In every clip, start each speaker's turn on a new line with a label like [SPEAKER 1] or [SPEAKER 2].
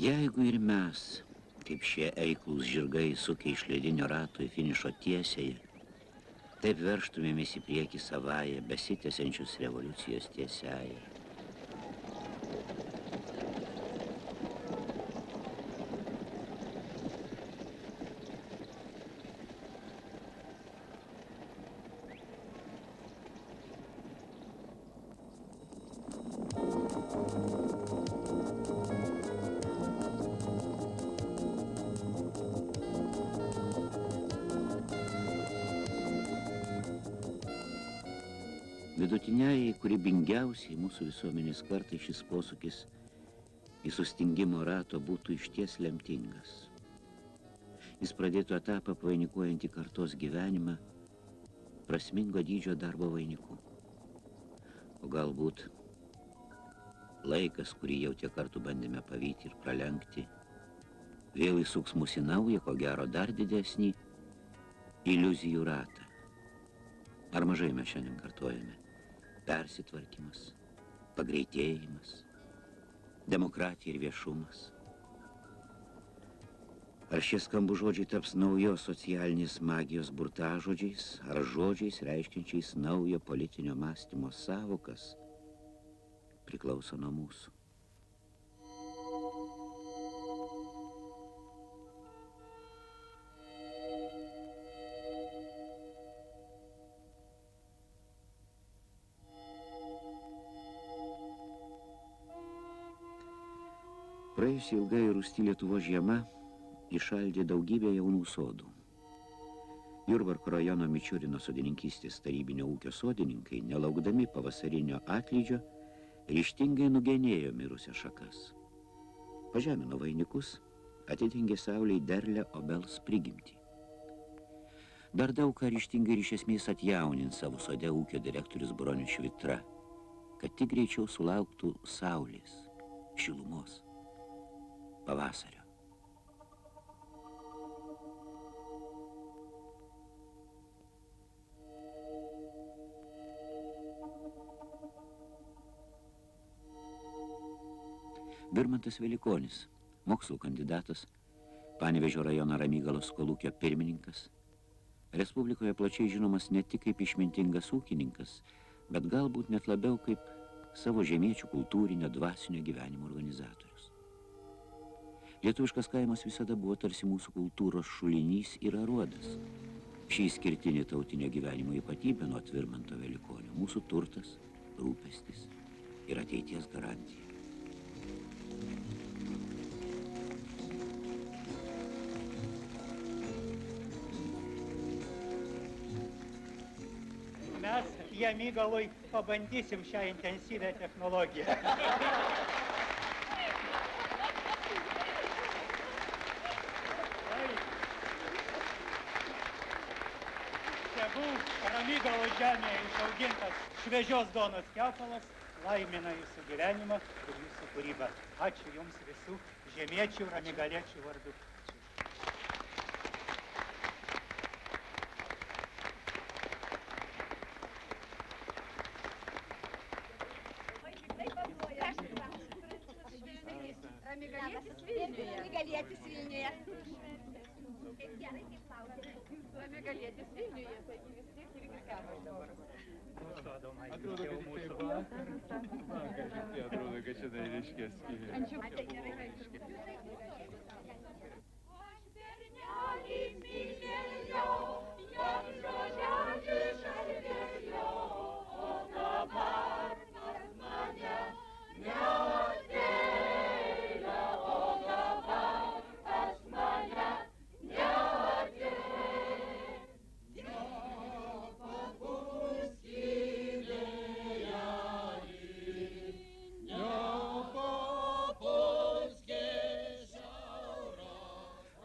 [SPEAKER 1] Jeigu ir mes, kaip šie eiklūs žirgai sukia iš ledinio rato į finišo tiesėje, taip verštumėmės į priekį savaje, besitęsiančios revoliucijos tiesiaje. Vidutiniai, kūrybingiausiai mūsų visuomenės kartai šis posūkis į sustingimo rato būtų išties lemtingas. Jis pradėtų etapą vainikuojantį kartos gyvenimą prasmingo dydžio darbo vainiku. O galbūt laikas, kurį jau tiek kartų bandėme pavyti ir pralenkti, vėl įsuks mus į naują, ko gero dar didesnį iliuzijų ratą. Ar mažai mes šiandien kartojame? Persitvarkymas, pagreitėjimas, demokratija ir viešumas. Ar šie skambų žodžiai taps naujos socialinės magijos burtažodžiais, ar žodžiais reiškiančiais naujo politinio mąstymo sąvokas, priklauso nuo mūsų. Praėjusi ilgai rūsti Lietuvos žiema įšaldė daugybę jaunų sodų. Jurbarko rajono Mičiurino sodininkystės tarybinio ūkio sodininkai, nelaukdami pavasarinio atlydžio, ryžtingai nugenėjo mirusias šakas. Pažemino vainikus, atidengė saulei derlią obels prigimtį. Dar daug ką ryžtingai ir iš esmės atjaunins savo sode ūkio direktorius Bronius Švitra, kad tik greičiau sulauktų saulės, šilumos, pavasario. Birmantas Velikonis, mokslų kandidatas, Panevėžio rajono Ramygalos kolūkio pirmininkas, Respublikoje plačiai žinomas ne tik kaip išmintingas ūkininkas, bet galbūt net labiau kaip savo žemiečių kultūrinio dvasinio gyvenimo organizatorius. Lietuviškas kaimas visada buvo tarsi mūsų kultūros šulinys ir aruodas. Šį išskirtinį tautinio gyvenimo ypatybę nuo Virmanto Velikonio mūsų turtas, rūpestis ir ateities garantija.
[SPEAKER 2] Mes Jamygalui pabandysim šią intensyvę technologiją. Ramygalo žemėje išaugintas šviežios duonos kepalas laimina jūsų gyvenimą ir jūsų kūrybą. Ačiū jums visų žemiečių, ramygaliečių vardu.
[SPEAKER 3] Ramygalietis Vilniuje. Kaip gerai, kaip laukia. Ramygalietis Vilniuje, taigi vis tiek irgi kavas dabar.
[SPEAKER 2] Atrodo,
[SPEAKER 4] kad čia tai reiškia skyrė.
[SPEAKER 3] Ačiū gerai. Aš bernelį mylėjau, jam žodžiu šalvėjau, o dabar pas mane neatėjo, o dabar pas mane neatėjo.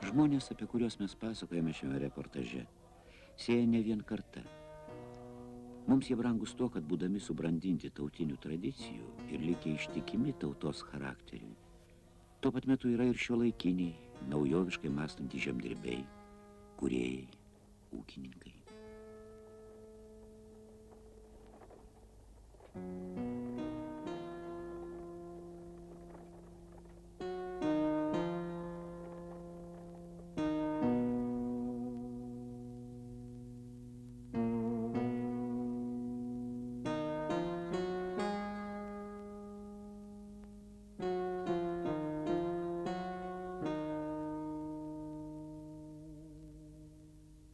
[SPEAKER 1] Žmonės, apie kuriuos mes pasakojame šiame reportaže, sieja ne vien kartą. Mums jie brangus to, kad būdami subrandinti tautinių tradicijų ir likę ištikimi tautos charakteriui, tuo pat metu yra ir šiuolaikiniai, naujoviškai mąstantys žemdirbiai, kūrėjai, ūkininkai.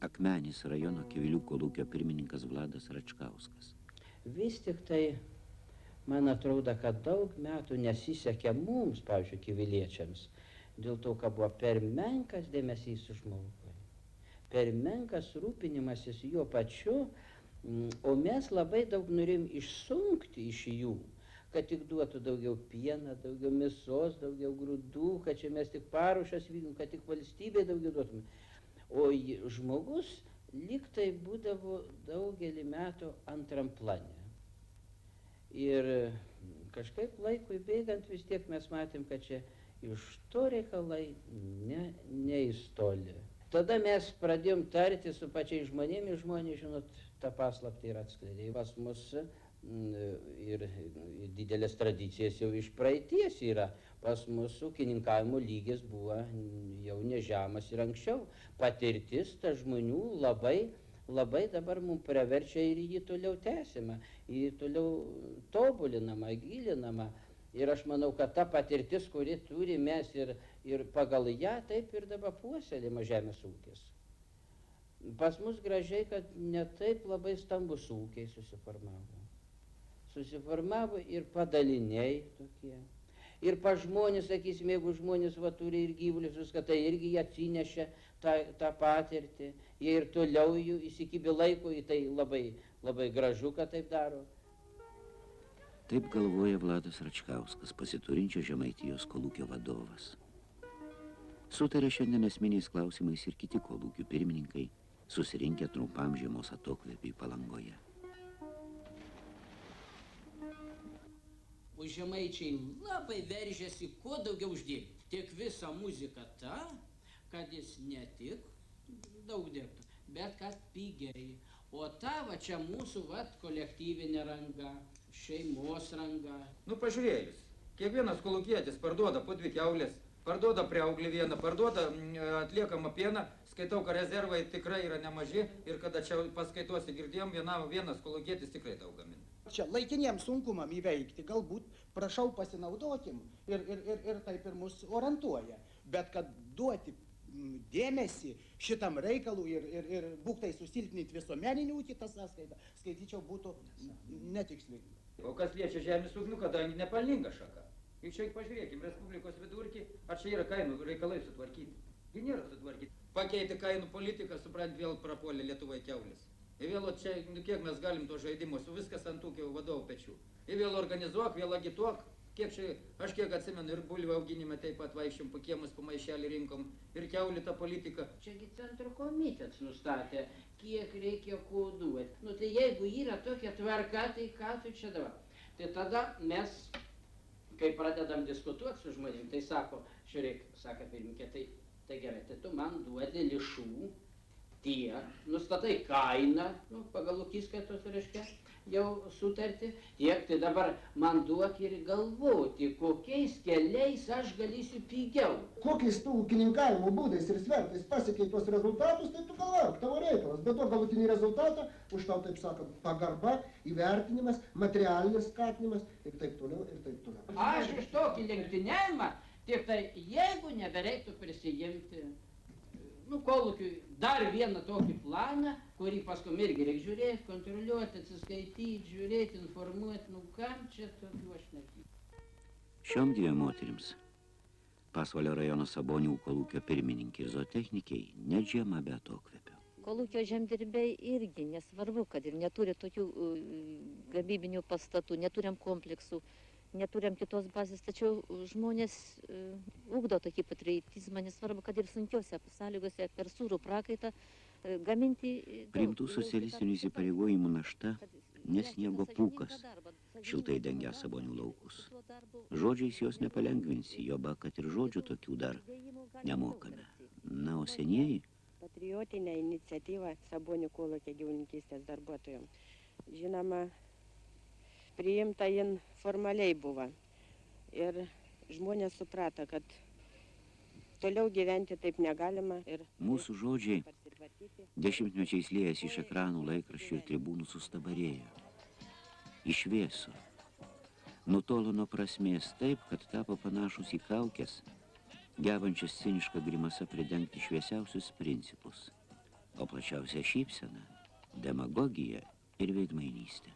[SPEAKER 1] Akmenės rajono Kivilių kolūkio pirmininkas Vladas Račkauskas.
[SPEAKER 5] Vis tik tai, man atrodo, kad daug metų nesisekė mums, pavyzdžiui, kiviliečiams, dėl to, kad buvo per menkas dėmesys žmogui, per menkas rūpinimasis jo pačiu, o mes labai daug norim išsunkti iš jų, kad tik duotų daugiau pieną, daugiau mėsos, daugiau grūdų, kad čia mes tik paruošas vykdom, kad tik valstybė daugiau duotume. O žmogus lyg tai būdavo daugelį metų antram plane. Ir kažkaip laikui bėgant vis tiek mes matėm, kad čia iš to reikalai neįstoli. Tada mes pradėjom tarti su pačiais žmonėmis, žmonės, žinot, tą paslaptį ir atskleidė. Pas mus ir didelės tradicijas jau iš praeities yra. Pas mus ūkininkavimo lygis buvo jau nežemas ir anksčiau. Patirtis ta žmonių labai dabar mums praverčia ir jį toliau tęsiama, jį toliau tobulinama, gilinama. Ir aš manau, kad ta patirtis, kuri turi mes ir pagal ją, taip ir dabar puoselėjama žemės ūkis. Pas mus gražiai, kad ne taip labai stambus ūkiai susiformavo. Susiformavo ir padaliniai tokie. Ir pa žmonės, sakysim, jeigu žmonės turi ir gyvulius, viską, tai irgi jie atsinešė tą patirtį. Jie ir toliau jų įsikibė laiko, į tai labai gražu, kad taip daro.
[SPEAKER 1] Taip galvoja Vladas Račkauskas, pasiturinčio Žemaitijos kolūkio vadovas. Sutarė šiandien esminiais klausimais ir kiti kolūkių pirmininkai, susirinkę trumpam žiemos atokvėpiui Palangoje.
[SPEAKER 5] O žemaičiai labai veržėsi kuo daugiau uždirbti. Tik visa muzika ta, kad jis ne tik daug dirbtų, bet kad pigiai. O ta čia mūsų kolektyvinė ranga, šeimos ranga.
[SPEAKER 6] Nu pažiūrėjus, kiekvienas kolūkietis parduoda po 2 kiaulės, parduoda priauglį vieną, parduoda atliekamą pieną, skaitau, kad rezervai tikrai yra nemaži ir kada čia paskaituosi girdėjom, vienas kolūkietis tikrai daug gamina.
[SPEAKER 7] Čia laikiniem sunkumam įveikti, galbūt prašau pasinaudokim ir taip ir mus orientuoja. Bet kad duoti dėmesį šitam reikalui ir būktai susilpninti visuomeninį ūkį, tą sąskaitą, skaityčiau, būtų netikslinga.
[SPEAKER 6] O kas liečia žemės ūkį, kadangi nepelninga šaka. Juk čia pažiūrėkim, Respublikos vidurkį, ar čia yra kainų reikalai sutvarkyti. Gi nėra sutvarkyti. Pakeitė kainų politiką, suprant, vėl prapuolė Lietuvoje kiaulės. Ir vėl čia, kiek mes galim to žaidimo, su viskas ant ūkio vadovų pečių. Ir vėl organizuok, vėl agituok. Aš kiek atsimenu, ir bulvių auginime taip pat vaikščiom po kiemus, po maišelį rinkom, ir kiaulį tą politiką.
[SPEAKER 5] Čiagi centro komitetas nustatė, kiek reikia ko duoti. Nu tai jeigu yra tokia tvarka, tai ką tu čia dabar? Tai tada mes, kai pradedam diskutuoti su žmonėm, tai sako, žiūrėk, sako pirmininkė, tai gerai, tai tu man duodi lėšų, nustatai kainą, pagal ūkiskaitos reiškia, jau sutartį, tiek, tai dabar man duok ir galvoti, kokiais keliais aš galėsiu pigiau.
[SPEAKER 8] Kokiais tų ūkininkavimo būdais ir svertais pasiekiai tuos rezultatus, tai tu galvok, tavo reikalas. Bet to galutinį rezultatą, už tau, taip sakant, pagarba, įvertinimas, materialinis skatinimas ir taip toliau, ir taip toliau.
[SPEAKER 5] Aš iš tokį lenktyniavimą, tik tai jeigu nebereiktų prisijimti kolūkiui dar vieną tokį planą, kurį paskum irgi reikia žiūrėti, kontroliuoti, atsiskaityti, žiūrėti, informuoti, kam čia tokių aš netykiu.
[SPEAKER 1] Šiom dviem moterims, Pasvalio rajono Sabonių kolūkio pirmininkė ir zootechnikiai, net žiema be atokvėpio.
[SPEAKER 9] Kolūkio žemdirbiai irgi nesvarbu, kad ir neturi tokių gamybinių pastatų, neturim kompleksų, neturim kitos bazės, tačiau žmonės ugdo tokį patriotizmą, nesvarbu, kad ir sunkiausia sąlygose per sūrų prakaitą gaminti.
[SPEAKER 1] Priimtų socialistinių įsipareigojimų našta, nes sniego pūkas, šiltai dengia Sabonių laukus. Žodžiais jos nepalengvinsi, joba, kad ir žodžių tokių dar nemokame. Na, o senieji?
[SPEAKER 10] Patriotinė iniciatyva Sabonių kolūkio gyvulininkystės darbuotojų. Žinoma, priimta jin formaliai buvo ir žmonės suprato, kad toliau gyventi taip negalima.
[SPEAKER 1] Mūsų žodžiai dešimtmečiais liejasi iš ekranų, laikraščių ir tribūnų sustabarėjo. Išvėso. Nutolo nuo prasmės taip, kad tapo panašus į kaukės, gebančias cinišką grimasą pridengti šviesiausius principus. o plačiausia šypsena, demagogija ir veidmainystė.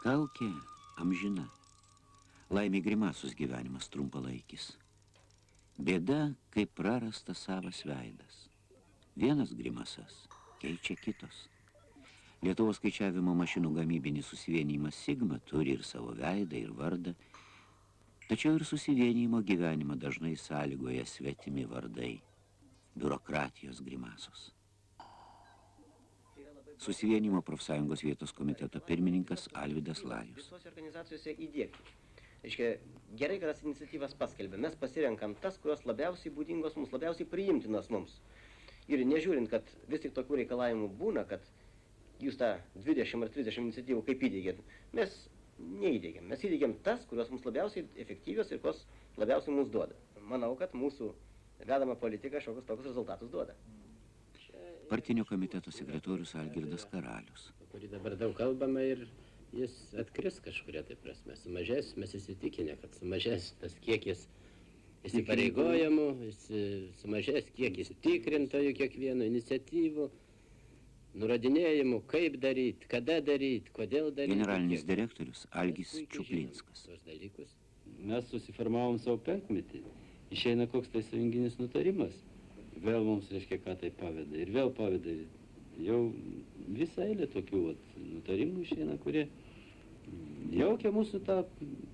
[SPEAKER 1] Kaukė amžina. Laimė grimasos gyvenimas trumpalaikis. Bėda, kaip prarastas savas veidas. Vienas grimasas keičia kitos. Lietuvos skaičiavimo mašinų gamybinis susivienijimas Sigma turi ir savo veidą, ir vardą. Tačiau ir susivienijimo gyvenimą dažnai sąlygoja svetimi vardai. Biurokratijos grimasos. Susivienimo profsąjungos vietos komiteto pirmininkas Alvydas Lajus.
[SPEAKER 11] Visose organizacijose įdėkti. Reiškia, gerai, kad tas iniciatyvas paskelbė. Mes pasirenkam tas, kurios labiausiai būdingos mums, labiausiai priimtinos mums. Ir nežiūrint, kad vis tik tokių reikalavimų būna, kad jūs tą 20 ar 30 iniciatyvų kaip įdėgėt, mes neįdėgėm. Mes įdėgėm tas, kurios mums labiausiai efektyvios ir kurios labiausiai mums duoda. Manau, kad mūsų vedama politika šiokius tokius rezultatus duoda.
[SPEAKER 1] Partinio komiteto sekretorius Algirdas Karalius.
[SPEAKER 12] Kurį dabar daug kalbama ir jis atkris kažkuria tai prasme. Sumažės, mes įsitikinę, kad sumažės tas kiekis įsipareigojimų, sumažės kiekis tikrintojų kiekvieno iniciatyvų, nurodinėjimų, kaip daryti, kada daryti, kodėl daryti.
[SPEAKER 1] Generalinis direktorius Algis Čiuplinskas.
[SPEAKER 4] Mes susiformavom savo penkmetį. Išeina koks tai sąjunginis nutarimas. Vėl mums, reiškia, ką tai paveda. Ir vėl paveda. Jau visą eilę tokių nutarimų išeina, kurie jaukia mūsų tą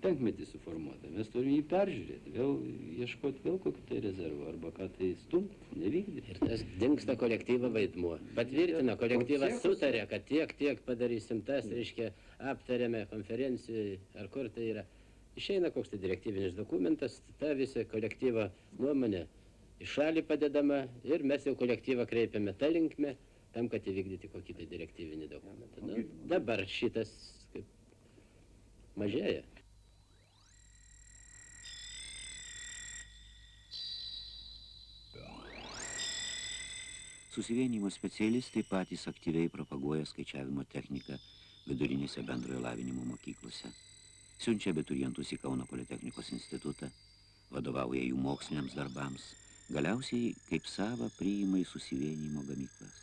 [SPEAKER 4] penkmetį suformuotą. Mes turim jį peržiūrėti, vėl ieškoti vėl kokių tai rezervų, arba ką tai stumti, nevykdyti.
[SPEAKER 12] Ir tas dingsta kolektyvo vaidmuo. Patvirtina, kolektyvas sutarė, kad tiek padarysim tas, reiškia, aptarėme konferencijoje, ar kur tai yra. Išeina koks tai direktyvinis dokumentas, ta visa kolektyvo nuomonė į šalį padedama ir mes jau kolektyvą kreipiame tą linkmę, tam, kad įvykdyti kokį tai direktyvinį dokumentą. Nu, dabar šitas kaip mažėja.
[SPEAKER 1] Susivienijimo specialistai patys aktyviai propaguoja skaičiavimo techniką vidurinėse bendrojo lavinimo mokyklose. Siunčia abiturientus į Kauno Politechnikos institutą, vadovauja jų moksliniams darbams, galiausiai kaip savą priima į susivienijimo gamyklas.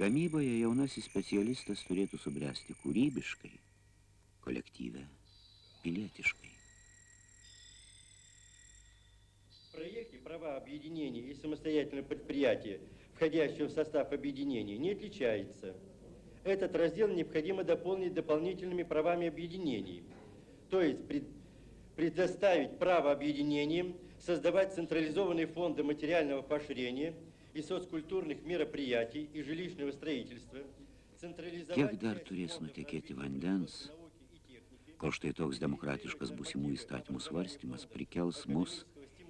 [SPEAKER 1] Gamyboje jaunasis specialistas turėtų subręsti kūrybiškai, kolektyve, пилетишкой.
[SPEAKER 13] В проекте права объединения и самостоятельного предприятия, входящего в состав объединения, не отличается. Этот раздел необходимо дополнить дополнительными правами объединений. То есть предоставить право объединениям создавать централизованные фонды материального поощрения и соцкультурных мероприятий и жилищного строительства,
[SPEAKER 1] Kiek dar turės nutekėti vandens, kol štai toks demokratiškas būsimų įstatymų svarstymas prikels mus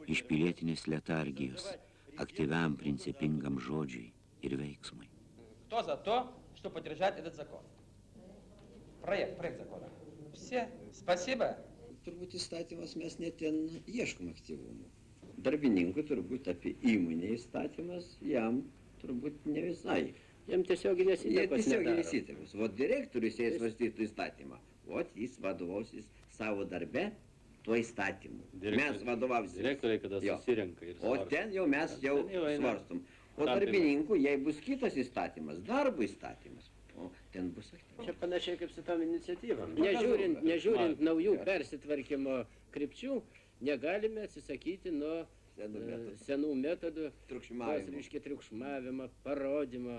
[SPEAKER 1] iš pilietinės letargijos aktyviam principingam žodžiui ir veiksmui.
[SPEAKER 6] Кто за то, чтобы поддержать этот закон? Проект закона. Все, спасибо.
[SPEAKER 14] Turbūt įstatymas mes net ten ieškom aktyvumo. Darbininkui turbūt apie įmonę įstatymas, jam turbūt ne visai.
[SPEAKER 12] Jam tiesioginės įtakos.
[SPEAKER 14] Vot direktorius, jei svarstytų įstatymą, vot jis vadovausis savo darbe tuo įstatymu. Mes vadovausim.
[SPEAKER 4] Direktoriai, kada susirenka ir svarstom.
[SPEAKER 14] O ten jau mes jau svarstom. O darbininkų, jei bus kitas įstatymas, darbo įstatymas, o ten bus aktyvumas.
[SPEAKER 12] Čia panašiai kaip su tom iniciatyvom. Nežiūrint naujų persitvarkymo krypčių, negalime atsisakyti nuo senų metodų, triukšmavimo, parodymo,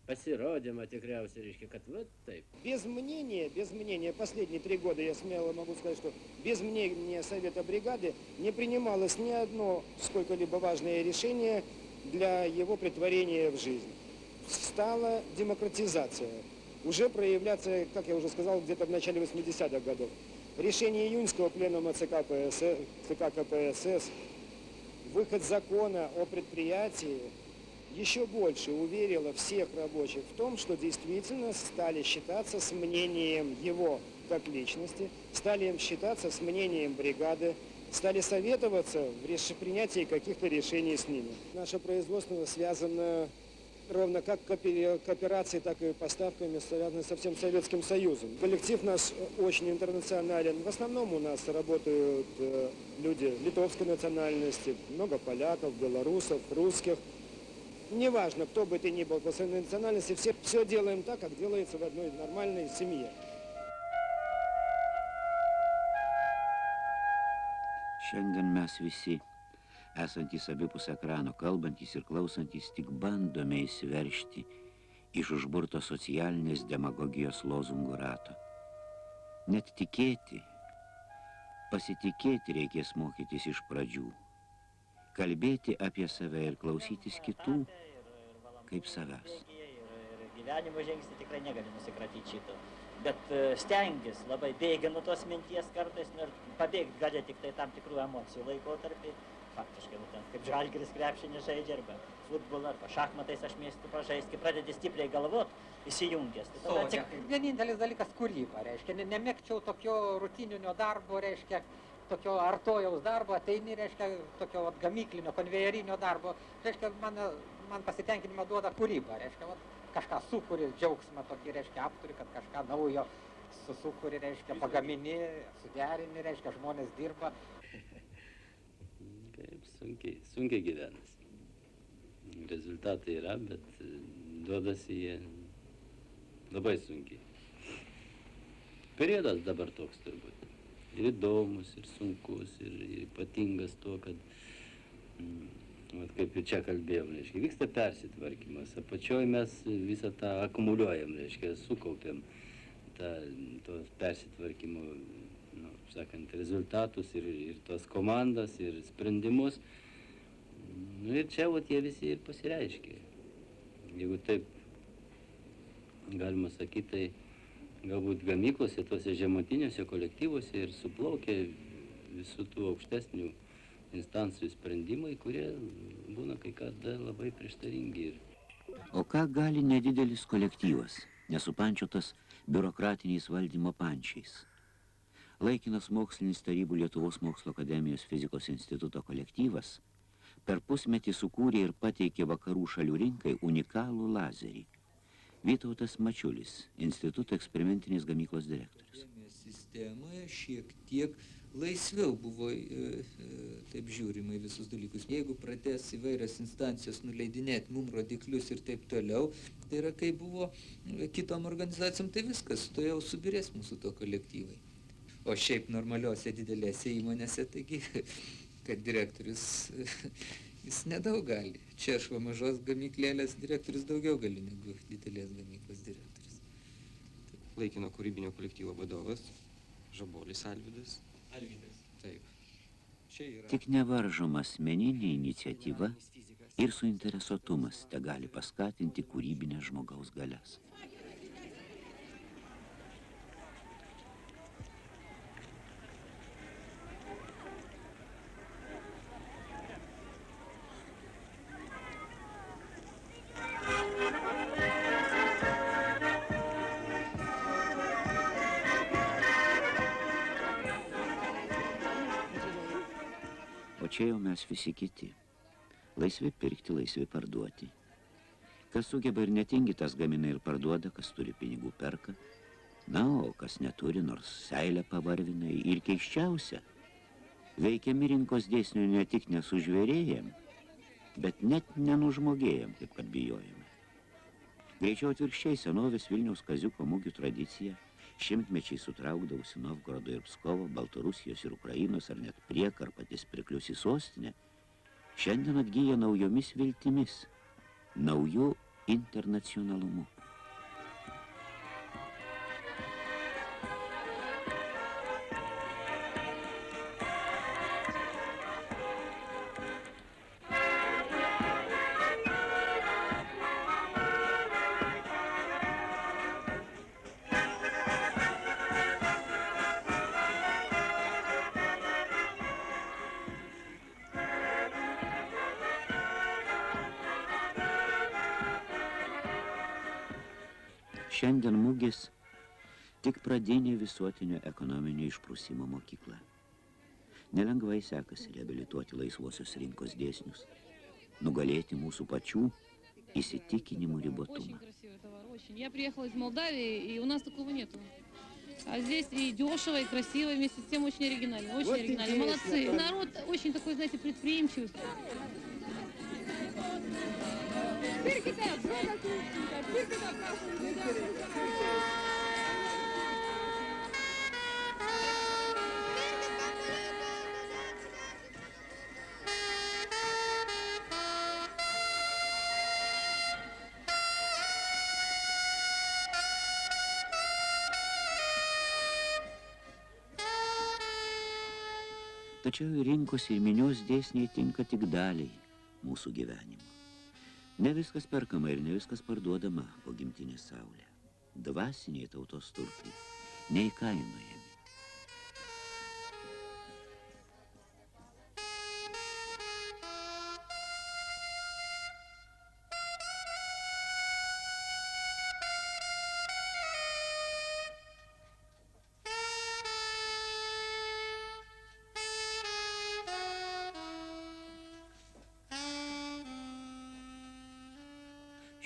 [SPEAKER 12] pasirodymą tikriausiai, reiškia, kad va taip.
[SPEAKER 15] Без мнения, последние 3 года, я смело могу сказать, что без мнения Совета бригады не принималось ни одно сколько-либо важное решение для его претворения в жизнь. Стала демократизация. Уже проявляться, как я уже сказал, где-то в начале 80-х годов. Решение июньского пленума ЦК КПСС, выход закона о предприятии еще больше уверило всех рабочих в том, что действительно стали считаться с мнением его как личности, стали считаться с мнением бригады, стали советоваться в принятии каких-то решений с ними. Наше производство связано ровно как кооперацией, так и поставками, связаны со всем Советским Союзом. Коллектив наш очень интернационален. В основном у нас работают люди литовской национальности, много поляков, белорусов, русских. Неважно, кто бы ты ни был по своей национальности, все делаем так, как делается в одной нормальной семье.
[SPEAKER 1] Šiandien mes visi, esantys abipus ekrano, kalbantys ir klausantys, tik bandome įsiveržti iš užburto socialinės demagogijos lozungų rato. Net tikėti, pasitikėti reikės mokytis iš pradžių. Kalbėti apie save ir klausytis kitų kaip savęs.
[SPEAKER 16] Gyvenimo žingsnį tikrai negali nusikratyti šito. Bet stengis labai bėgi nuo tos minties kartais, ir pabėgti gali tik tai tam tikrų emocijų laikotarpį. Faktiškai, kaip Žalgiris krepšinį žaidžia, arba futbolą, arba šachmatais aš mėgstu pažaisti, kai pradedi stipriai galvot, įsijungęs.
[SPEAKER 17] Vienintelis dalykas kūryba, reiškia, nemėgčiau tokio rutininio darbo, reiškia, tokio artojaus darbo, ateini, reiškia, tokio gamyklinio, konvejerinio darbo, reiškia, man pasitenkinimą duoda kūryba, reiškia, kažką sukuri, džiaugsmą tokį, reiškia, apturi, kad kažką naujo sukuri, reiškia, pagamini, suderini, reiškia, žmonės dirba.
[SPEAKER 4] Sunkiai gyvenas. Rezultatai yra, bet duodasi jie labai sunkiai. Periodas dabar toks turbūt. Ir įdomus, ir sunkus, ir ypatingas to, kad, kaip ir čia kalbėjom, reiškia, vyksta persitvarkymas. Apačioj mes visą tą akumuliuojam, reiškia, sukaupiam tos persitvarkymo, sakant, rezultatus ir tos komandas, ir sprendimus. Ir čia jie visi ir pasireiškia. Jeigu taip galima sakyti, tai galbūt gamyklose, tuose žemutiniuose kolektyvuose ir suplaukia visų tų aukštesnių instancijų sprendimai, kurie būna kai kada labai prieštaringi.
[SPEAKER 1] O ką gali nedidelis kolektyvas, nesupančiotas biurokratiniais valdymo pančiais? Laikinas mokslinis tarybų Lietuvos mokslo akademijos fizikos instituto kolektyvas per pusmetį sukūrė ir pateikė vakarų šalių rinkai unikalų lazerį. Vytautas Mačiulis, instituto eksperimentinės gamyklos direktorius.
[SPEAKER 18] Sistemoje šiek tiek laisviau buvo taip žiūrima į visus dalykus. Jeigu pradės įvairias instancijas nuleidinėti mum rodiklius ir taip toliau, tai yra, kai buvo kitom organizacijom, tai viskas, to jau subirės mūsų to kolektyvai. O šiaip normaliuose didelėse įmonėse, taigi, kad direktorius, jis nedaug gali. Čia aš va mažos gamyklėlės direktorius daugiau gali negu didelės gamyklos direktorius.
[SPEAKER 19] Laikino kūrybinio kolektyvo vadovas, Žabolis Alvydas. Alvydas. Taip.
[SPEAKER 1] Tik nevaržoma asmeninė iniciatyva ir suinteresuotumas te gali paskatinti kūrybinę žmogaus galias. O čia jau mes visi kiti. Laisvi pirkti, laisvi parduoti. Kas sugeba ir netingi, tas gamina ir parduoda, kas turi pinigų perka. Na, o kas neturi, nors seilę pavarvina. Ir keiščiausia, veikiami rinkos dėsnių ne tik nesužvėrėjam, bet net nenužmogėjam, kaip kad bijojame. Greičiau atvirkščiai senovės Vilniaus kaziuko mugių tradicija šimtmečiai sutraukdavusi Novgorodo ir Pskovo, Baltarusijos ir Ukrainos ar net Priekarpatės pirklius į sostinę, šiandien atgyja naujomis viltimis, naujų internacionalumu. Šiandien mugės tik pradinė visuotinio ekonominio išprusimo mokykla. Nelengvai sekasi reabilituoti laisvosios rinkos dėsnius, nugalėti mūsų pačių įsitikinimų ribotumą.
[SPEAKER 20] Я приехала из Молдавии, и у нас такого нету. А здесь и дешево, и красиво, вместе с тем очень оригинально. Очень оригинально. Молодцы. Народ очень такой, знаете, предприимчивый.
[SPEAKER 1] Tačiau rinkos ir minios dėsniai tinka tik daliai mūsų gyvenimo. Ne viskas perkama ir ne viskas parduodama po gimtinės saulę. Dvasiniai tautos turtai neįkainojami.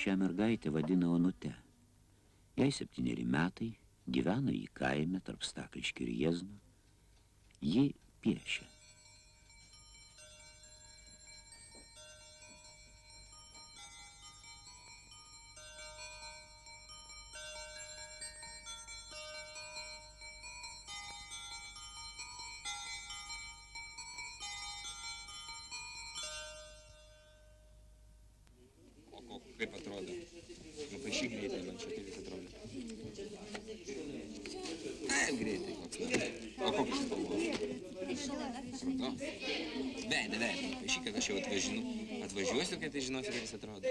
[SPEAKER 1] Šią mergaitę vadina Onute. Jai 7 metai, gyvena į kaime tarp Stakliškių ir Jiezno. Ji piešia.
[SPEAKER 19] Kaip atrodo? Nupaišyk greitai, man čia kaip jis atrodo. Ai, greitai koks nors. O kokius spalvos? No. Veidą, nupaišyk, kad aš jau atvažiuosiu, kai tai žinosiu, kaip jis atrodo.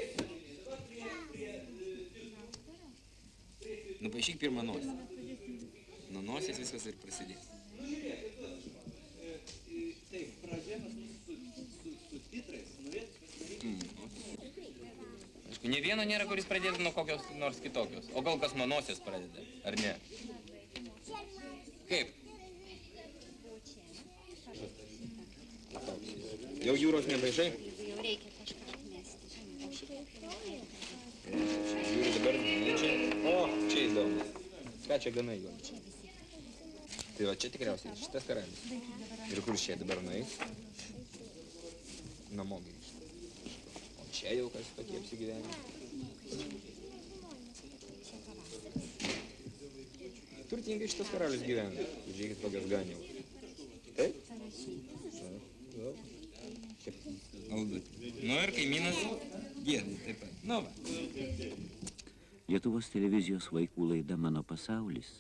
[SPEAKER 19] Nupaišyk pirmą nosį. Nuo nosies viskas ir prasidės.
[SPEAKER 6] Taip, pradėjome su titrais,
[SPEAKER 19] Aišku, ne vieno nėra, kuris pradėtų nuo kokios nors kitokios. O gal kas nuo nosies pradeda, ar ne? Kaip? Jau jūros nepaišai?
[SPEAKER 3] Jau reikia kažką atmesti.
[SPEAKER 19] Jūri dabar čia. O, čia įdomu. Ką čia gana įdomu? Tai va, čia tikriausiai šitas karalis. Ir kur čia dabar nueis? Namo grįžti. Čia jau kas tokie apsigyvenę. Turtingai šitas karalius gyvena. Žiūrėkit, kokias ganiau. Taip? Nu ir kaimynas gieda taip pat. Nu va.
[SPEAKER 1] Lietuvos televizijos vaikų laida Mano pasaulis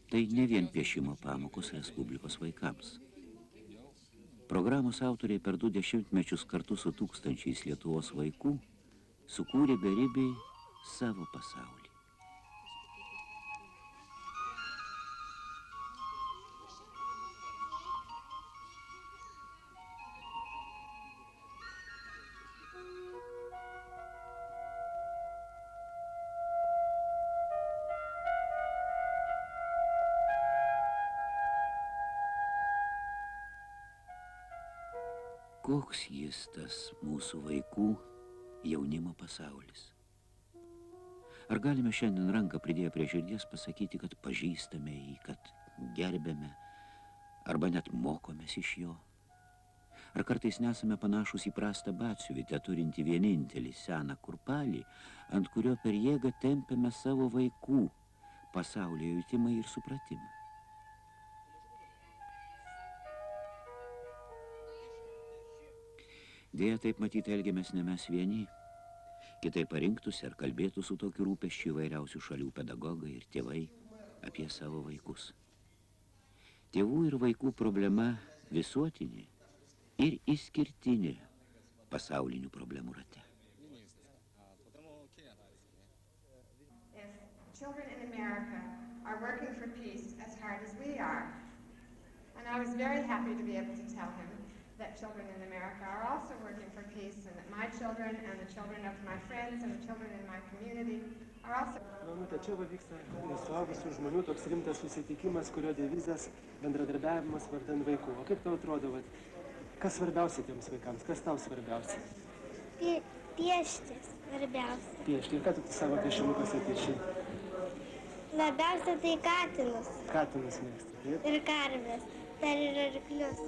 [SPEAKER 1] tai ne vien piešimo pamokos Respublikos vaikams. Programos autoriai per 2 dešimtmečius kartu su tūkstančiais Lietuvos vaikų sukūrė beribiai savo pasaulį. Koks jis tas mūsų vaikų jaunimo pasaulis? Ar galime šiandien ranką pridėję prie širdies pasakyti, kad pažįstame jį, kad gerbėme, arba net mokomės iš jo? Ar kartais nesame panašus į prastą batsiuvį, turintį vienintelį seną kurpalį, ant kurio per jėgą tempiame savo vaikų pasaulio jutimą ir supratimą? Dėja, taip matyti elgiamės ne mes vieni. Kitaip parinktųsi ar kalbėtų su tokiu rūpesčiu įvairiausių šalių pedagogai ir tėvai apie savo vaikus. Tėvų ir vaikų problema visuotinė ir išskirtinė pasaulinių problemų rate.
[SPEAKER 21] Children in America are working for peace as hard as we are. And I was very happy to be able to tell him that children in America are also working for peace and that my children and the children of my friends and the children in my community are also...
[SPEAKER 22] Manute, čia vyksta suaugusių žmonių toks rimtas susitikimas, kurio devizas bendradarbiavimas vardan vaikų. O kaip tau atrodo, kas svarbiausia tiems vaikams? Kas tau svarbiausia?
[SPEAKER 23] Piešti svarbiausia.
[SPEAKER 22] Piešti. Ir ką tu savo piešinukuose pieši?
[SPEAKER 23] Labiausia tai katinus.
[SPEAKER 22] Katinus mėgsti, taip?
[SPEAKER 23] Ir karves. Dar ir arklius.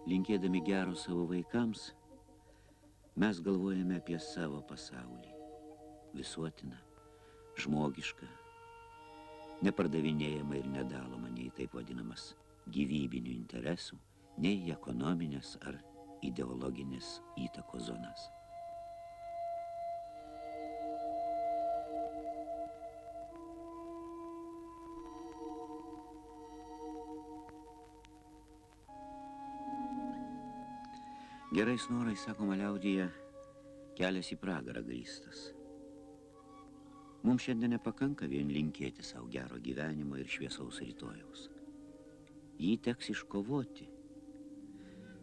[SPEAKER 1] Linkėdami gero savo vaikams, mes galvojame apie savo pasaulį. Visuotiną, žmogišką, nepardavinėjama ir nedaloma nei taip vadinamas gyvybinių interesų, nei ekonominės ar ideologinės įtakos zonas. Gerais norais, sakoma liaudyje, kelias į pragarą grįstas. Mums šiandien nepakanka vien linkėti savo gero gyvenimo ir šviesaus rytojaus. Jį teks iškovoti.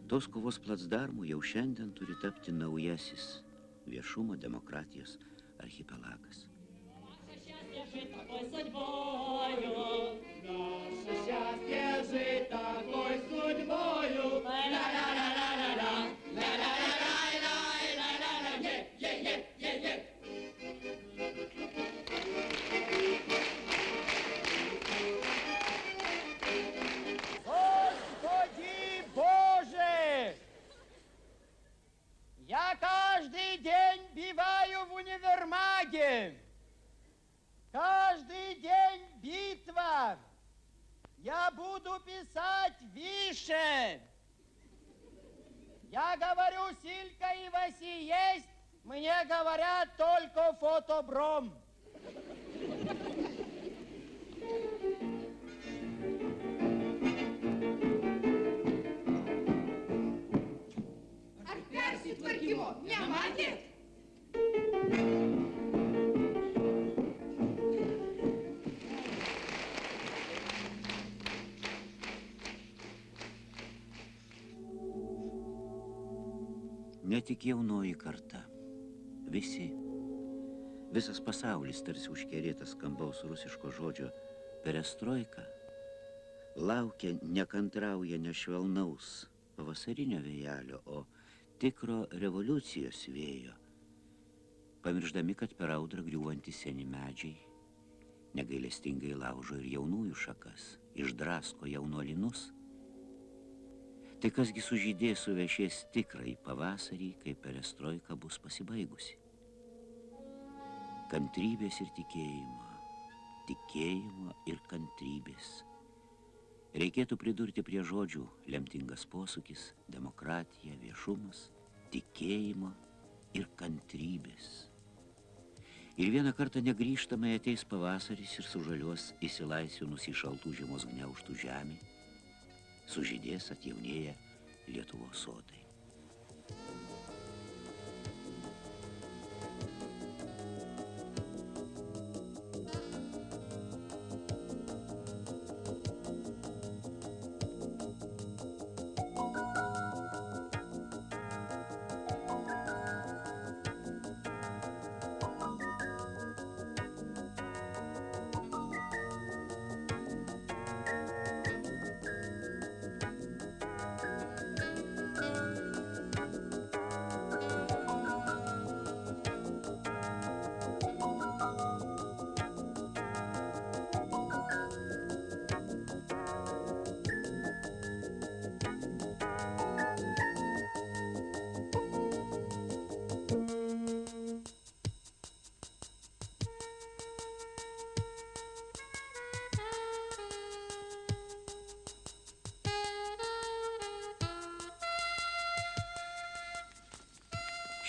[SPEAKER 1] Tos kovos placdarmų jau šiandien turi tapti naujasis viešumo demokratijos archipelagas.
[SPEAKER 24] Я каждый день биваю в универмаге. Каждый день битва. Я буду писать выше. Я говорю, Силька и Васи есть, мне говорят только фотобром.
[SPEAKER 3] Persitvarkymo nematėt?
[SPEAKER 1] Ne tik jaunoji karta, visi, visas pasaulis tarsi užkerėtas skambaus rusiško žodžio perestroika, laukia, nekantrauja nešvelnaus pavasarinio vėjelio, o tikro revoliucijos vėjo, pamiršdami, kad per audrą griūvantys seni medžiai negailestingai laužo ir jaunųjų šakas, išdrasko jaunuolinus. Tai kasgi sužydės suvešės tikrai pavasarį, kai perestroika bus pasibaigusi. Kantrybės ir tikėjimo, tikėjimo ir kantrybės. Reikėtų pridurti prie žodžių lemtingas posūkis, demokratija, viešumas, tikėjimo ir kantrybės. Ir vieną kartą negrįžtamai ateis pavasaris ir sužaliuos įsilaisvinus į šaltų žiemos gniaužtų žemį, sužydės atjaunėję Lietuvos sodai.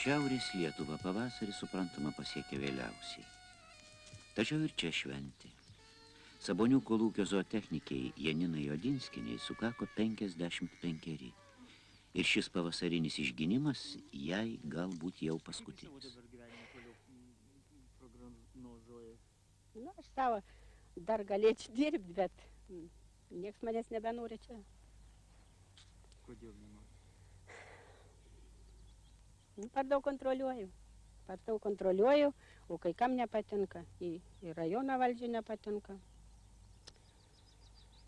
[SPEAKER 1] Šiaurės Lietuvą pavasarį, suprantama, pasiekia vėliausiai. Tačiau ir čia šventė. Sabonių kolūkio zootechnikei Janinai Jodinskiniai sukako 55. Ir šis pavasarinis išgynimas jai galbūt jau paskutinis.
[SPEAKER 2] Nu, aš savo dar galėčiau dirbti, bet nieks manęs nebenori čia.
[SPEAKER 22] Kodėl nenori?
[SPEAKER 2] Nu, per daug kontroliuoju, o kai kam nepatinka, į rajono valdžią nepatinka.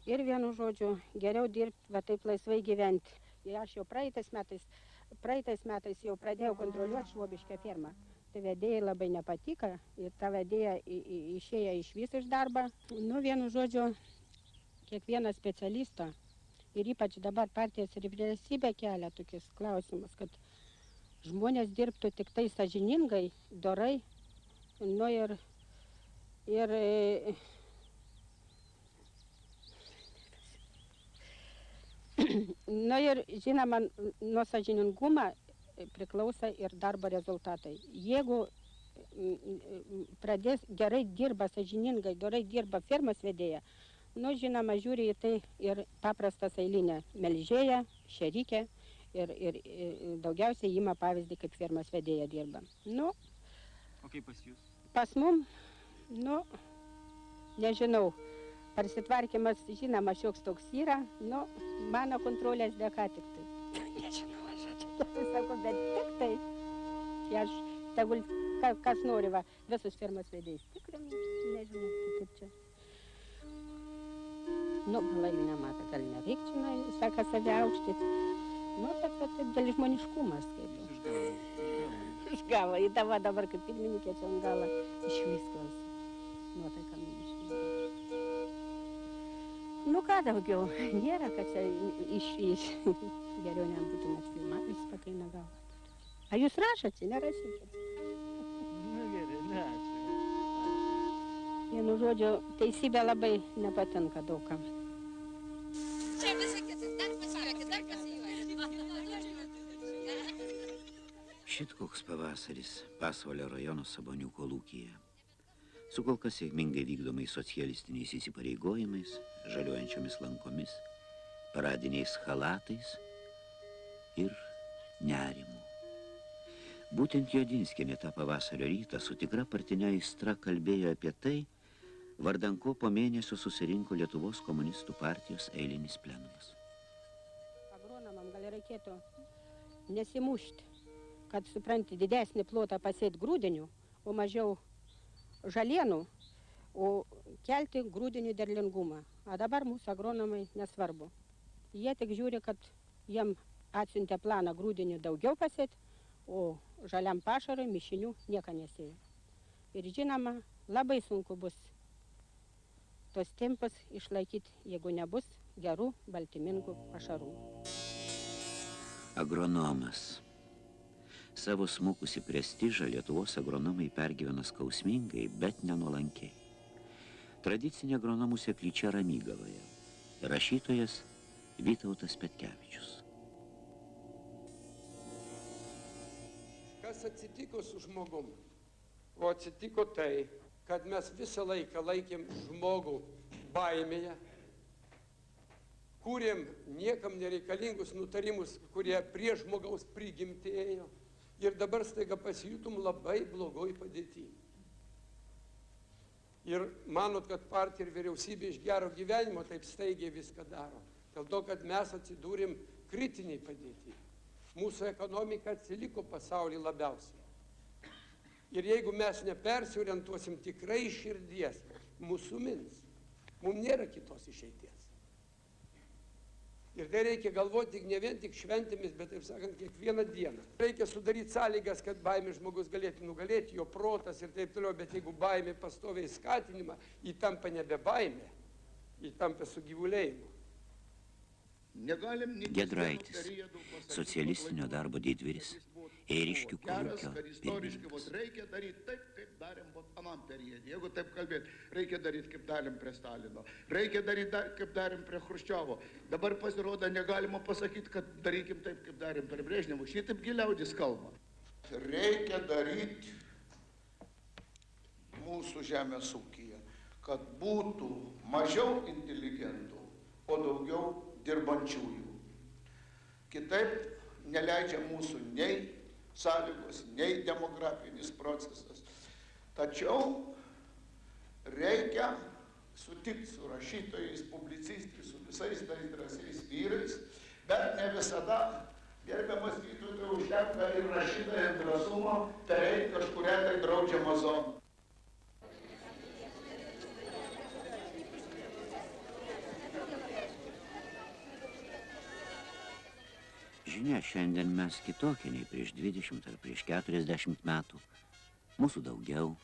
[SPEAKER 2] Ir vienu žodžiu, geriau dirbti, va taip laisvai gyventi. Ir aš jau praeitais metais jau pradėjau kontroliuoti Švobiškę fermą. Tai vedėjai labai nepatiko ir ta vedėja išėjo iš vis iš darbą. Nu, vienu žodžiu, kiekvieną specialistą ir ypač dabar partijos ir vyriausybė kelia tokius klausimus, kad žmonės dirbtų tik tai sąžiningai, dorai, nu ir žinoma, nuo sąžiningumo priklauso ir darbo rezultatai. Jeigu pradės gerai dirba, sąžiningai, dorai dirba firmos vedėja, nu, žinoma, žiūri į tai ir paprastas eilinė melžėja, šerikė ir daugiausiai ima pavyzdį, kaip firmos vedėja dirba. Nu,
[SPEAKER 22] O kaip pas jūs?
[SPEAKER 2] pas mum, nu, nežinau, persitvarkymas, žinoma, šioks toks yra, nu, mano kontrolės dėka tik tai. Nežinau, aš čia sakau, bet tik tai. Aš tegul, kas nori, va, visus firmos vedėjus tikrinu, nežinau, kaip čia. Nu, gal jų nematą, gal nereikčina, sako, save aukštyti. Nu, bet taip dėl žmoniškumas, kaip. Išgavo, į tavo dabar kaip pirmininkė čia ant galą iš viskas. Nuotaika išvyko. Nu ką daugiau, nėra, kad čia iš geriau nebūtų net filmavis pakeina galvą. A jūs rašote, nerašykit?
[SPEAKER 22] Nu gerai, neačiū.
[SPEAKER 2] Vienu žodžiu, teisybė labai nepatinka daugam.
[SPEAKER 3] Čia pasakyti, dar pasijuokit.
[SPEAKER 1] Šit koks pavasaris Pasvalio rajono Sabonių kolūkyje. Su kol kas sėkmingai vykdomais socialistiniais įsipareigojimais, žaliuojančiomis lankomis, paradiniais chalatais ir nerimu. Būtent Jodinskienė tą pavasario rytą su tikra partinė aistra kalbėjo apie tai, vardan ko po mėnesio susirinko Lietuvos komunistų partijos eilinis plenumas.
[SPEAKER 2] Agronomam gal reikėtų nesimušti, kad, supranti, didesnį plotą pasėti grūdinių, o mažiau žalienų, o kelti grūdinių derlingumą. A dabar mūsų agronomai nesvarbu. Jie tik žiūri, kad jiem atsiuntė planą grūdinių daugiau pasėti, o žaliam pašarui mišinių nieko nesėjo. Ir žinoma, labai sunku bus tos tempus išlaikyti, jeigu nebus gerų baltymingų pašarų.
[SPEAKER 1] Agronomas. Savo smukusi prestižą Lietuvos agronomai pergyvena skausmingai, bet nenuolankiai. Tradicinė agronomų seklyčia Ramygaloje. Rašytojas Vytautas Petkevičius.
[SPEAKER 5] Kas atsitiko su žmogum? O atsitiko tai, kad mes visą laiką laikėm žmogų baimėje, kūrėm niekam nereikalingus nutarimus, kurie prie žmogaus prigimtį ėjo. Ir dabar staiga pasijutum labai blogoj padėty. Ir manot, kad partija ir vyriausybė iš gero gyvenimo taip staigiai viską daro. Dėl to, kad mes atsidūrėm kritiniai padėty. Mūsų ekonomika atsiliko pasaulyje labiausiai. Ir jeigu mes nepersiorientuosim tikrai iš širdies, mūsų mins. Mums nėra kitos išeities. Ir tai reikia galvoti ne vien tik šventėmis, bet, taip sakant, kiekvieną dieną. Reikia sudaryti sąlygas, kad baimė žmogus galėtų nugalėti, jo protas ir taip toliau, bet jeigu baimė pastoviai skatinimą, įtampa nebe baimė, įtampa sugyvulėjimu.
[SPEAKER 1] Giedraitis, socialistinio darbo didvyris, Ėriškių kolūkio pirmininkas.
[SPEAKER 7] Reikia daryti taip, kaip darėm anam periodui. Jeigu taip kalbėt, reikia daryti, kaip darėm prie Stalino. Reikia daryti, kaip darėm prie Chruščiovo. Dabar pasirodo, negalima pasakyti, kad darykim taip, kaip darėm prie Brežnevo. Šitaip giliaudis kalba. Reikia daryti mūsų žemės ūkyje, kad būtų mažiau inteligentų, o daugiau dirbančiųjų. Kitaip neleidžia mūsų nei sąlygos, nei demografinis procesas. Tačiau reikia sutikti su rašytojais, publicistais, su visais tais drąsiais vyrais, bet ne visada, gerbiamas Vytautai, užtenka ir rašytojai drąsumo pereiti kažkurią tai draudžiamą zoną.
[SPEAKER 1] Žinia, šiandien mes kitokie nei prieš 20 ar prieš 40 metų. Mūsų daugiau.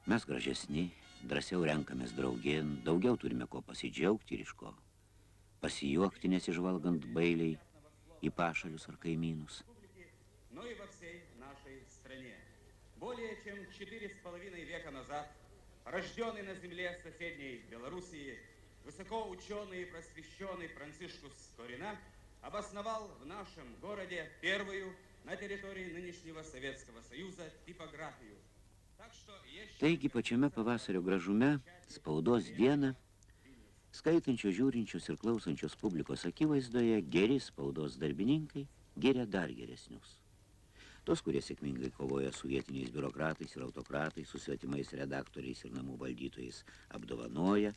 [SPEAKER 1] Mes gražesni, drąsiau renkamės draugėn, daugiau turime ko pasidžiaugti ir iš ko pasijuokti, nesižvalgant bailiai į pašalius ar kaimynus.
[SPEAKER 8] Но и во всей нашей стране. Более чем 4,5 века назад, рожденный на земле соседней Белоруссии, высокоученый и просвещенный Францишкус Скорина обосновал в нашем городе первую на территории нынешнего Советского Союза типографию.
[SPEAKER 1] Taigi pačiame pavasario gražume, spaudos dieną, skaitančios, žiūrinčios ir klausančios publikos akivaizdoje geri spaudos darbininkai geria dar geresnius. Tos, kurie sėkmingai kovoja su vietiniais biurokratais ir autokratais, su svetimais redaktoriais ir namų valdytojais apdovanoja,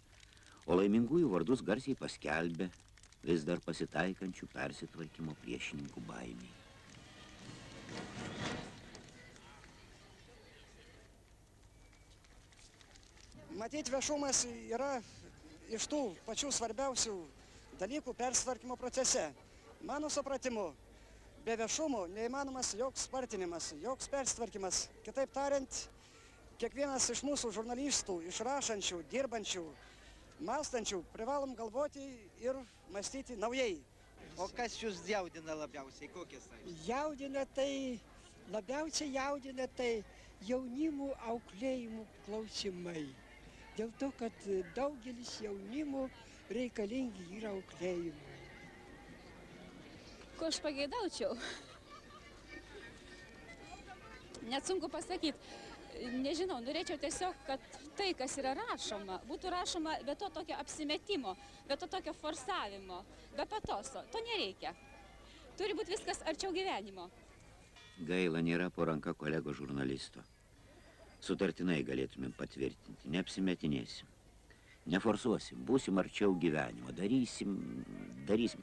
[SPEAKER 1] o laimingųjų vardus garsiai paskelbė vis dar pasitaikančių persitvarkymo priešininkų baimiai.
[SPEAKER 15] Matyt, viešumas yra iš tų pačių svarbiausių dalykų persitvarkymo procese. Mano supratimu, be viešumo neįmanomas joks spartinimas, joks persitvarkymas. Kitaip tariant, kiekvienas iš mūsų žurnalistų, išrašančių, dirbančių, mąstančių, privalom galvoti ir mąstyti naujai.
[SPEAKER 9] O kas jūs jaudina labiausiai, kokias tai?
[SPEAKER 10] Labiausiai jaudina tai jaunimo auklėjimų klausimai. Dėl to, kad daugelis jaunimo reikalingi yra auklėjimai.
[SPEAKER 11] Ko aš pageidaučiau? Net sunku pasakyti. Nežinau, norėčiau tiesiog, kad tai, kas yra rašoma, būtų rašoma be to tokio apsimetimo, be to tokio forsavimo, be patoso. To nereikia. Turi būti viskas arčiau gyvenimo.
[SPEAKER 1] Gaila, nėra po ranka kolego žurnalisto. Sutartinai galėtumėm patvirtinti, neapsimetinėsim, neforsuosim, būsim arčiau gyvenimo, darysim,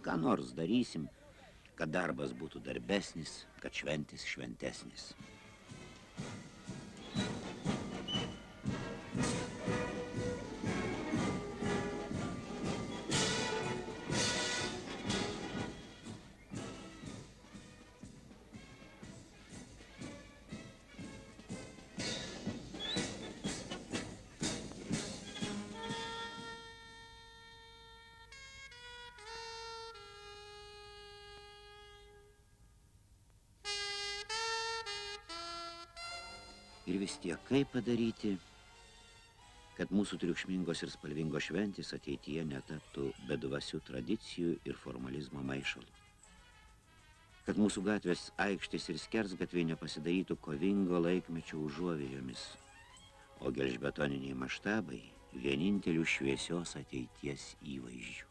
[SPEAKER 1] ką nors darysim, kad darbas būtų darbesnis, kad šventis šventesnis. Ir vis tiek, kaip padaryti, kad mūsų triukšmingos ir spalvingos šventės ateityje netaptų bedvasių tradicijų ir formalizmo maišalų. Kad mūsų gatvės, aikštės ir skersgatviai nepasidarytų kovingo laikmečio užuovėjomis, o gelžbetoniniai maštabai vienintelių šviesios ateities įvaizdžių.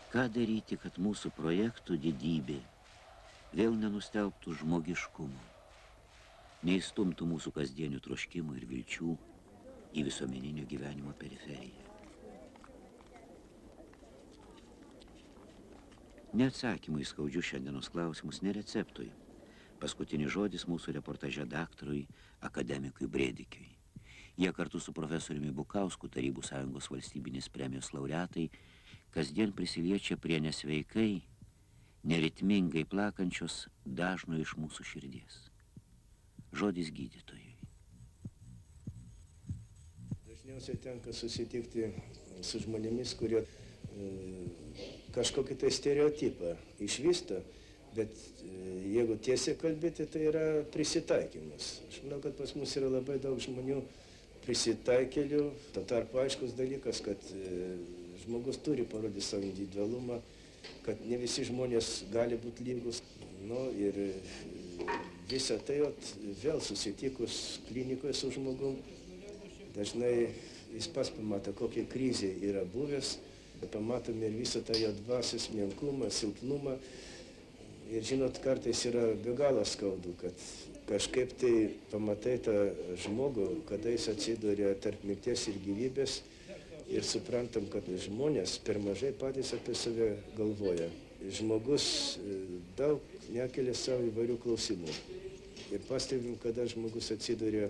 [SPEAKER 1] Ką daryti, kad mūsų projektų didybė vėl nenustelbtų žmogiškumo, neįstumtų mūsų kasdienių troškimų ir vilčių, į visuomeninio gyvenimo periferiją. Ne atsakymų į skaudžius šiandienos klausimus, ne receptui. Paskutinis žodis mūsų reportaže daktarui, akademikui Brėdikiui. Jie kartu su profesoriumi Bukausku, Tarybų Sąjungos valstybinės premijos laureatai, kasdien prisiliečia prie nesveikai, neritmingai plakančios dažno iš mūsų širdies. Žodis gydytojui.
[SPEAKER 15] Dažniausiai tenka susitikti su žmonėmis, kurie kažkokį tai stereotipą išvysto, bet jeigu tiesiai kalbėti, tai yra prisitaikymas. Aš manau, kad pas mus yra labai daug žmonių prisitaikėlių. Tuo tarpu aiškus dalykas, kad žmogus turi parodyti savo individualumą, kad ne visi žmonės gali būti lygus. Nu, ir visą tai vėl susitikus klinikoje su žmogum, dažnai jis pats pamato, kokia krizė yra buvęs, pamatom ir visą tą jo dvasios menkumą, silpnumą. Ir žinot, kartais yra be galo skaudu, kad kažkaip tai pamatai tą žmogų, kada jis atsiduria tarp mirties ir gyvybės ir suprantam, kad žmonės per mažai patys apie save galvoja. Žmogus daug nekelia savo įvairių klausimų. Ir pastebim, kada žmogus atsiduria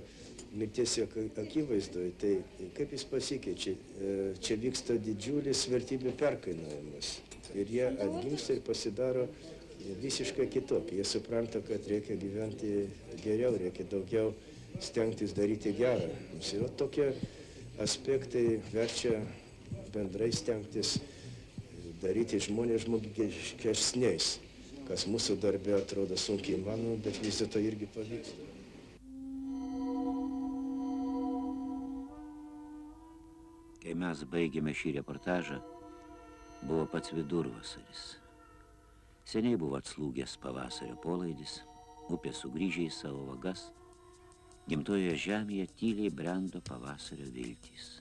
[SPEAKER 15] mirties akivaizdoje, tai kaip jis pasikeičia. Čia vyksta didžiulis vertybių perkainojimas. Ir jie atgimsta ir pasidaro visiškai kitokie. Jie supranta, kad reikia gyventi geriau, reikia daugiau stengtis daryti gerą. Ir tokie aspektai verčia bendrai stengtis daryti žmonės žmogiškesniais, kas mūsų darbe atrodo sunkiai įmanoma, bet vis dėlto irgi pavyksta.
[SPEAKER 1] Kai mes baigėme šį reportažą, buvo pats vidurvasaris. Seniai buvo atslūgęs pavasario polaidis, upė sugrįžė į savo vagas, gimtojoje žemėje tyliai brendo pavasario viltys.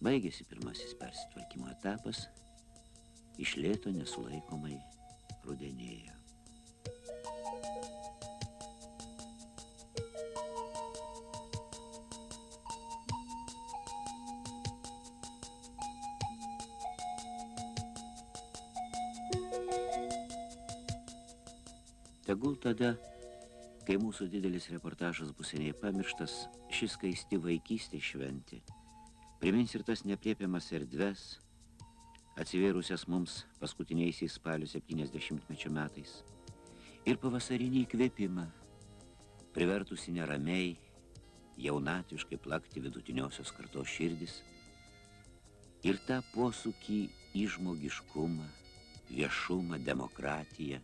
[SPEAKER 1] Baigėsi pirmasis persitvarkymo etapas, iš lėto nesulaikomai rudenėjo. Tegul tada, kai mūsų didelis reportažas bus seniai pamirštas, šis skaisti vaikystės šventė primins ir tas neaprėpiamas erdves, atsivėrusias mums paskutiniaisiais spalio 70-mečio metais, ir pavasarinį įkvėpimą, privertusi neramiai, jaunatviškai plakti vidutiniosios kartos širdis, ir tą posūkį į žmogiškumą, viešumą, demokratiją,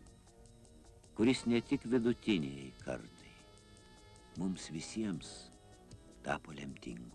[SPEAKER 1] kuris ne tik vidutiniai kartai, mums visiems tapo lemtingu.